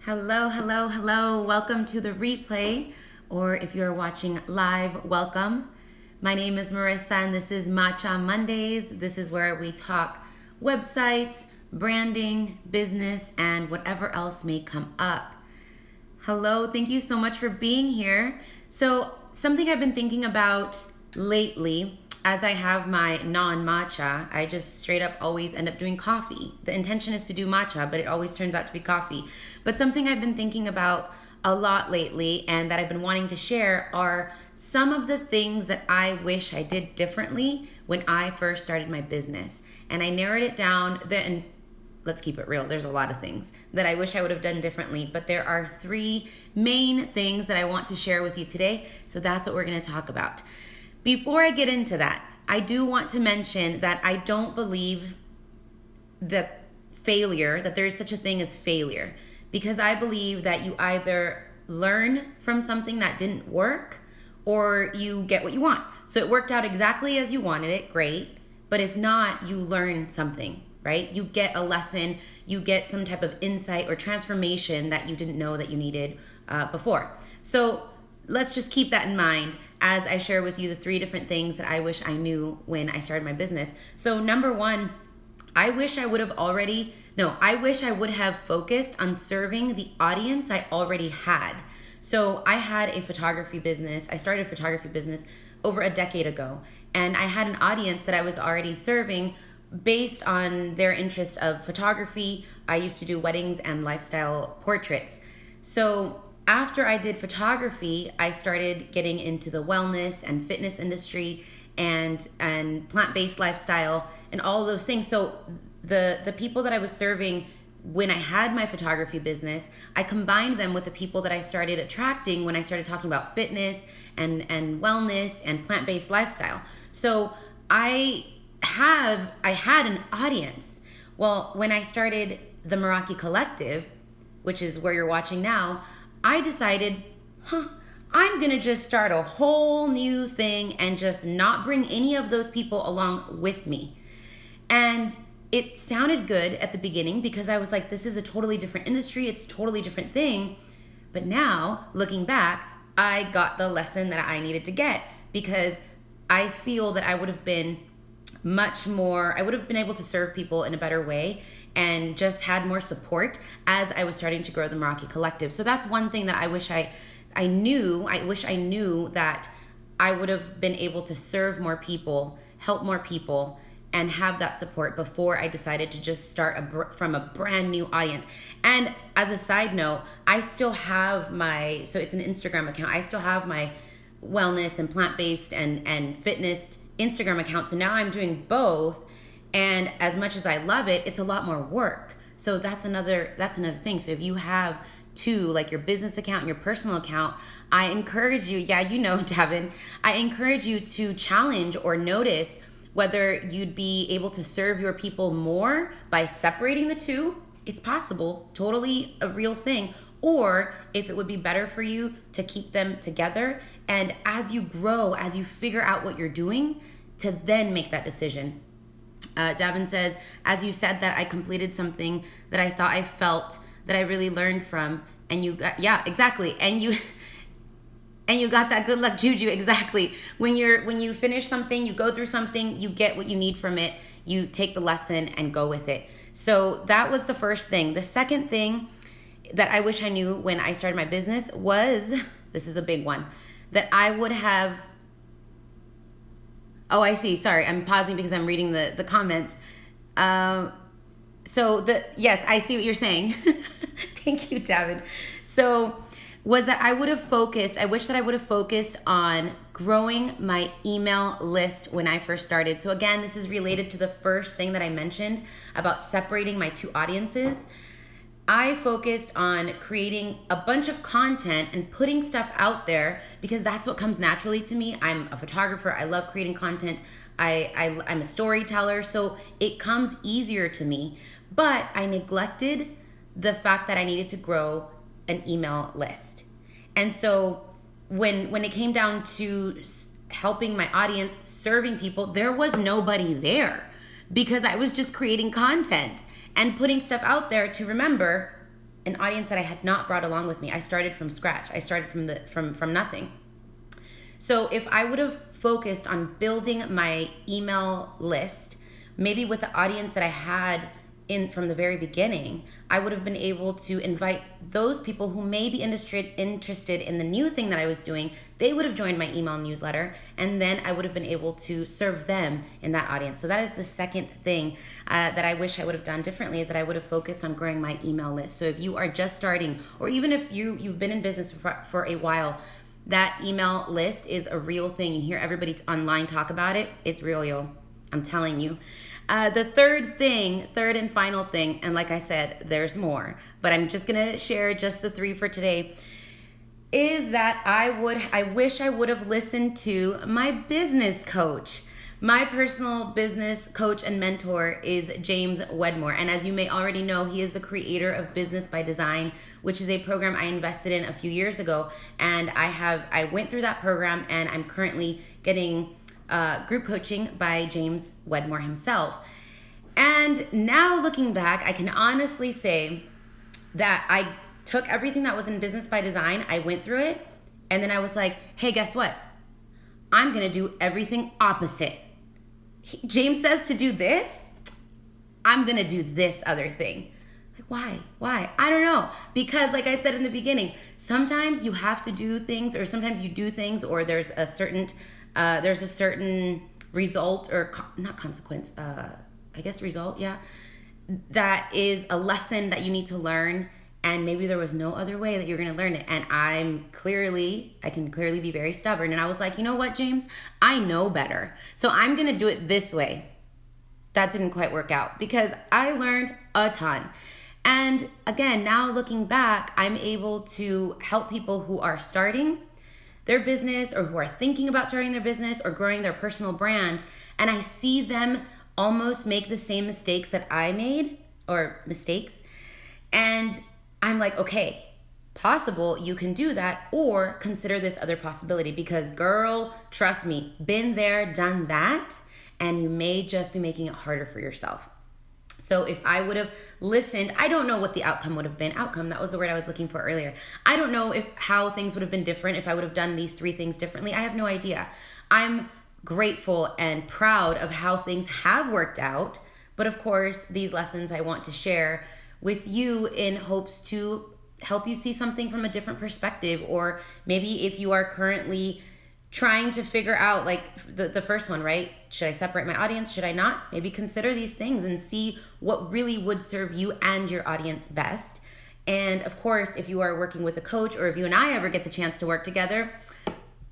Hello, hello, hello. Welcome to the replay, or if you're watching live, welcome. My name is Marissa, and this is Matcha Mondays. This is where we talk websites, branding, business, and whatever else may come up. Hello, thank you so much for being here. So, something I've been thinking about lately, as I have my non-matcha, I just straight up always end up doing coffee. The intention is to do matcha, but it always turns out to be coffee. But something I've been thinking about a lot lately and that I've been wanting to share are some of the things that I wish I did differently when I first started my business. And I narrowed it down, and let's keep it real, there's a lot of things that I wish I would have done differently, but there are three main things that I want to share with you today. So that's what we're going to talk about. Before I get into that, I do want to mention that I don't believe that there is such a thing as failure, because I believe that you either learn from something that didn't work or you get what you want. So it worked out exactly as you wanted it, great. But if not, you learn something, right? You get a lesson, you get some type of insight or transformation that you didn't know that you needed before. So let's just keep that in mind as I share with you the three different things that I wish I knew when I started my business. So number one, I wish I would have focused on serving the audience I already had. So I had a photography business. I started a photography business over a decade ago, and I had an audience that I was already serving based on their interest of photography. I used to do weddings and lifestyle portraits. So after I did photography, I started getting into the wellness and fitness industry and plant-based lifestyle and all those things. So the people that I was serving when I had my photography business, I combined them with the people that I started attracting when I started talking about fitness and wellness and plant-based lifestyle. So I had an audience. Well, when I started the Meraki Collective, which is where you're watching now, I decided, I'm gonna just start a whole new thing and just not bring any of those people along with me. And it sounded good at the beginning because I was like, this is a totally different industry, it's a totally different thing. But now, looking back, I got the lesson that I needed to get, because I feel that I would have been able to serve people in a better way and just had more support as I was starting to grow the Meraki Collective. So that's one thing that I wish I knew. I wish I knew that I would have been able to serve more people, help more people, and have that support before I decided to just start from a brand new audience. And as a side note, I still have so it's an Instagram account. I still have my wellness and plant-based and fitness Instagram account. So now I'm doing both. And as much as I love it, it's a lot more work. So that's another thing. So if you have two, like your business account and your personal account, I encourage you, Davin, I encourage you to challenge or notice whether you'd be able to serve your people more by separating the two. It's possible, totally a real thing. Or if it would be better for you to keep them together. And as you grow, as you figure out what you're doing, to then make that decision. Davin says, as you said that, I completed something that I thought I felt that I really learned from, and you got, yeah, exactly. And you got that good luck juju, exactly. When you finish something, you go through something, you get what you need from it, you take the lesson and go with it. So that was the first thing. The second thing that I wish I knew when I started my business was, this is a big one, that I would have, oh, I see. Sorry, I'm pausing because I'm reading the comments. Yes, I see what you're saying. Thank you, David. So was that I wish that I would have focused on growing my email list when I first started. So again, this is related to the first thing that I mentioned about separating my two audiences. I focused on creating a bunch of content and putting stuff out there because that's what comes naturally to me. I'm a photographer. I love creating content. I'm a storyteller, so it comes easier to me. But I neglected the fact that I needed to grow an email list. And so when it came down to helping my audience, serving people, there was nobody there because I was just creating content and putting stuff out there to remember an audience that I had not brought along with me. I started from scratch. I started from nothing. So if I would have focused on building my email list, maybe with the audience that I had in from the very beginning, I would have been able to invite those people who may be interested in the new thing that I was doing. They would have joined my email newsletter, and then I would have been able to serve them in that audience. So that is the second thing that I wish I would have done differently, is that I would have focused on growing my email list. So if you are just starting, or even if you've been in business for a while, that email list is a real thing. You hear everybody online talk about it. It's real, yo. I'm telling you. The third and final thing, and like I said, there's more, but I'm just gonna share just the 3 for today, is that I wish I would have listened to my business coach. My personal business coach and mentor is James Wedmore, and as you may already know, he is the creator of Business by Design, which is a program I invested in a few years ago, and I went through that program, and I'm currently getting group coaching by James Wedmore himself. And now looking back, I can honestly say that I took everything that was in Business by Design, I went through it, and then I was like, hey, guess what? I'm gonna do everything opposite. James says to do this, I'm gonna do this other thing. Like, why? I don't know. Because like I said in the beginning, sometimes you have to do things, or sometimes you do things, or there's a certain result, or not consequence, I guess result, yeah, that is a lesson that you need to learn, and maybe there was no other way that you're going to learn it. And I can clearly be very stubborn, and I was like, you know what, James, I know better, so I'm going to do it this way. That didn't quite work out, because I learned a ton. And again, now looking back, I'm able to help people who are starting their business, or who are thinking about starting their business or growing their personal brand, and I see them almost make the same mistakes that I made, and I'm like, okay, possible you can do that, or consider this other possibility, because girl, trust me, been there, done that, and you may just be making it harder for yourself. So if I would have listened, I don't know what the outcome would have been. Outcome, that was the word I was looking for earlier. I don't know how things would have been different if I would have done these 3 things differently. I have no idea. I'm grateful and proud of how things have worked out. But of course, these lessons I want to share with you in hopes to help you see something from a different perspective. Or maybe if you are currently trying to figure out, like the first one, right? Should I separate my audience? Should I not? Maybe consider these things and see what really would serve you and your audience best. And of course, if you are working with a coach, or if you and I ever get the chance to work together,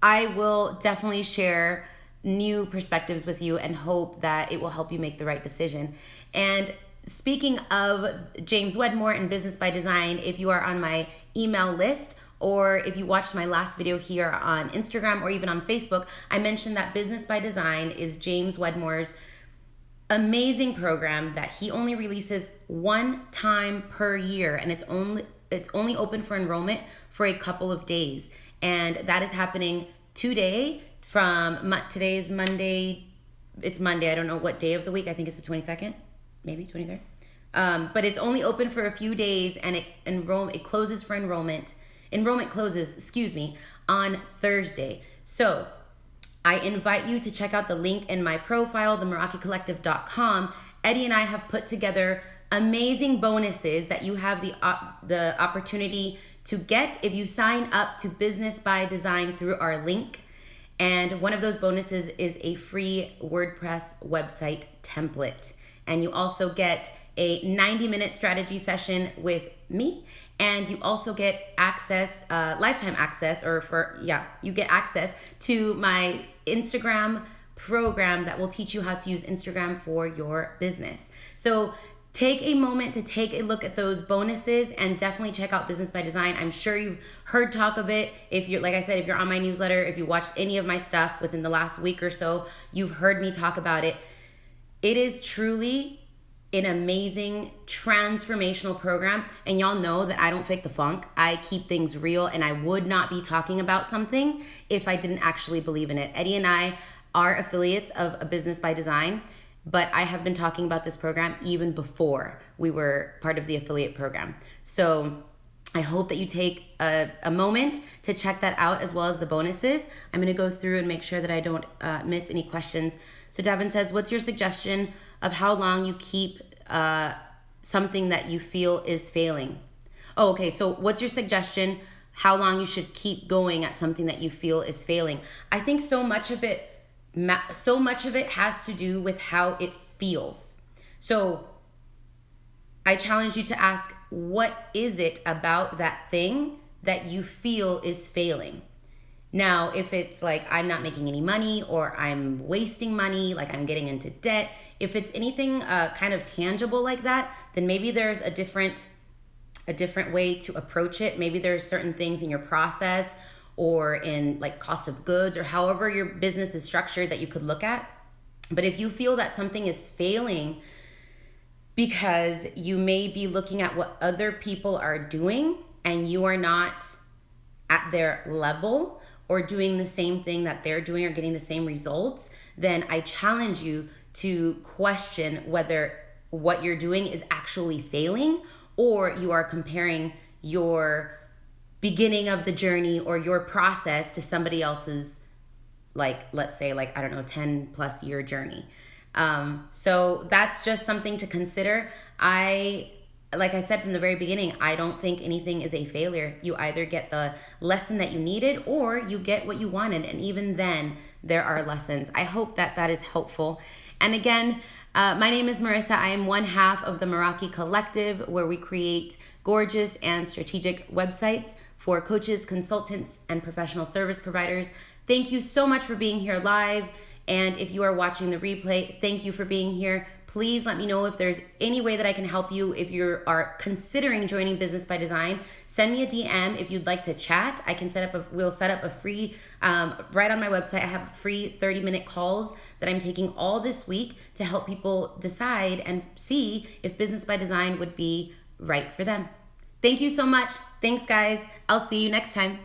I will definitely share new perspectives with you and hope that it will help you make the right decision. And speaking of James Wedmore and Business by Design, if you are on my email list, or if you watched my last video here on Instagram or even on Facebook, I mentioned that Business by Design is James Wedmore's amazing program that he only releases 1 time per year, and it's only open for enrollment for a couple of days. And that is happening today from today's Monday. It's Monday. I don't know what day of the week. I think it's the 22nd, maybe 23rd. But it's only open for a few days, and it closes for enrollment. Enrollment closes, on Thursday. So I invite you to check out the link in my profile, themeraki-collective.com. Eddie and I have put together amazing bonuses that you have the opportunity to get if you sign up to Business by Design through our link. And one of those bonuses is a free WordPress website template. And you also get a 90-minute strategy session with me. And you also get access, lifetime access, you get access to my Instagram program that will teach you how to use Instagram for your business. So take a moment to take a look at those bonuses, and definitely check out Business by Design. I'm sure you've heard talk of it. If you're, like I said, if you're on my newsletter, if you watched any of my stuff within the last week or so, you've heard me talk about it. It is truly an amazing transformational program, and y'all know that I don't fake the funk. I keep things real, and I would not be talking about something if I didn't actually believe in it. Eddie and I are affiliates of a Business by Design, but I have been talking about this program even before we were part of the affiliate program. So I hope that you take a moment to check that out, as well as the bonuses. I'm going to go through and make sure that I don't miss any questions. So Devin says, what's your suggestion of how long you keep something that you feel is failing? Oh, okay. So what's your suggestion how long you should keep going at something that you feel is failing? I think so much of it has to do with how it feels. So I challenge you to ask, what is it about that thing that you feel is failing? Now, if it's like I'm not making any money, or I'm wasting money, like I'm getting into debt, if it's anything kind of tangible like that, then maybe there's a different way to approach it. Maybe there's certain things in your process or in like cost of goods or however your business is structured that you could look at. But if you feel that something is failing because you may be looking at what other people are doing and you are not at their level or doing the same thing that they're doing or getting the same results, then I challenge you to question whether what you're doing is actually failing, or you are comparing your beginning of the journey or your process to somebody else's, like, let's say, like, I don't know, 10 plus year journey. So that's just something to consider. Like I said from the very beginning, I don't think anything is a failure. You either get the lesson that you needed or you get what you wanted. And even then, there are lessons. I hope that that is helpful. And again, my name is Marissa. I am one half of the Meraki Collective, where we create gorgeous and strategic websites for coaches, consultants, and professional service providers. Thank you so much for being here live. And if you are watching the replay, thank you for being here. Please let me know if there's any way that I can help you. If you are considering joining Business by Design, send me a DM if you'd like to chat. We'll set up a free, right on my website, I have free 30-minute calls that I'm taking all this week to help people decide and see if Business by Design would be right for them. Thank you so much. Thanks, guys. I'll see you next time.